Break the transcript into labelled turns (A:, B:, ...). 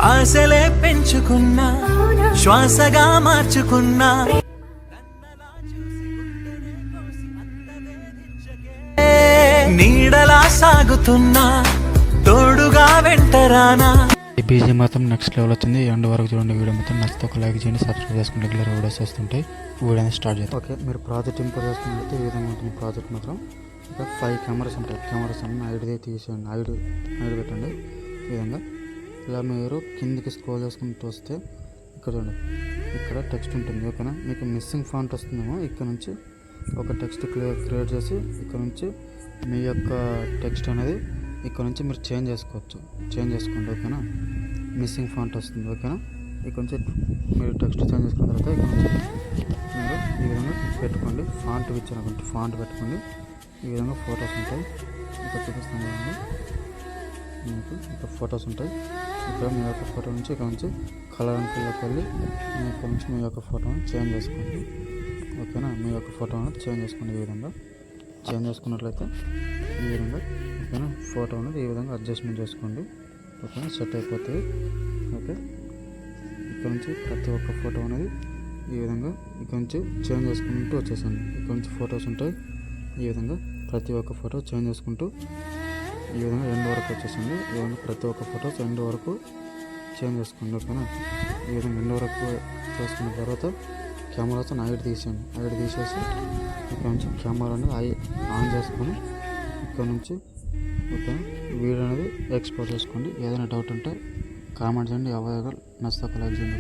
A: ఆశలే పెంచుకున్నా శ్వాసగా మార్చుకున్నా నీడలా సాగుతున్నా తోడుగా వెంటరానా.
B: ఈ బీజీ మాత్రం నెక్స్ట్ లెవెల్ వచ్చింది. ఎండ్ వరకు చూడండి. వీడియో మొత్తం నచ్చితే ఒక లైక్ చేయండి, సబ్స్క్రైబ్ చేసుకుని రెగ్యులర్ వీడియోస్ వస్తుంటాయి. వీడియోని స్టార్ట్ చేద్దాం. ఓకే, మీరు ప్రాజెక్ట్ ఇంపోర్ట్ చేసుకున్నట్లయితే ఈ విధంగా ఉంటుంది. ప్రాజెక్ట్ మాత్రం ఇంకా 5 కెమెరాస్ ఉంటాయి. కెమెరాస్ అన్నీ ఐడిదే తీసేయండి. ఐడి పెట్టండి. ఈ విధంగా ఇలా మీరు కిందికి స్క్రోల్ చేసుకుంటూ వస్తే ఇక్కడ చూడండి, ఇక్కడ టెక్స్ట్ ఉంటుంది. ఓకేనా, మీకు మిస్సింగ్ ఫాంట్ వస్తుందేమో. ఇక్కడ నుంచి ఒక టెక్స్ట్ క్రియేట్ చేసి ఇక్కడ నుంచి మీ యొక్క టెక్స్ట్ అనేది ఇక్కడ నుంచి మీరు చేంజ్ చేసుకోండి. ఓకేనా, మిస్సింగ్ ఫాంట్ వస్తుంది. ఓకేనా, ఇక్కడ నుంచి మీరు టెక్స్ట్ చేంజ్ చేసుకున్న తర్వాత ఇక్కడ నుంచి మీరు ఈ విధంగా పెట్టుకోండి. ఫాంట్ ఇచ్చినటువంటి ఫాంట్ పెట్టుకోండి. ఈ విధంగా ఫొటోస్ ఉంటాయి. ఇక్కడ చూపిస్తాను కదండి, మీకు ఇక్కడ ఫొటోస్ ఉంటాయి. ఇక్కడ మీ యొక్క ఫోటో నుంచి ఇక్కడ నుంచి కలర్ అండ్ ఫిల్లోకి వెళ్ళి ఇక్కడ నుంచి మీ యొక్క ఫోటోని చేంజ్ చేసుకోండి. ఓకేనా, మీ యొక్క ఫోటోని చేంజ్ చేసుకోండి. ఈ విధంగా చేంజ్ చేసుకున్నట్లయితే ఈ విధంగా ఓకేనా ఫోటో అనేది ఈ విధంగా అడ్జస్ట్మెంట్ చేసుకోండి. ఓకేనా, సెట్ అయిపోతుంది. ఓకే, ఇక్కడ నుంచి ప్రతి ఒక్క ఫోటో అనేది ఈ విధంగా ఇక్కడ నుంచి చేంజ్ చేసుకుంటూ వచ్చేసండి. ఇక్కడ నుంచి ఫొటోస్ ఉంటాయి. ఈ విధంగా ప్రతి ఒక్క ఫోటో చేంజ్ చేసుకుంటూ ఈ విధంగా ఎండ్ వరకు వచ్చేసండి. ఈ విధంగా ప్రతి ఒక్క ఫొటోస్ ఎండ్ వరకు చేంజ్ చేసుకోండి. ఓకేనా, ఈ విధంగా ఎండ్ వరకు చేసుకున్న తర్వాత కెమెరాతో ఐడి తీసేయండి. ఐడి తీసేసి ఇక్కడ నుంచి కెమెరాని ఆన్ చేసుకొని ఇక్కడ నుంచి ఓకేనా వీడియో అనేది ఎక్స్పోర్ట్ చేసుకోండి. ఏదైనా డౌట్ ఉంటే కామెంట్ చేయండి. ఎవరైనా నచ్చితే ఒక లైక్ చేయండి.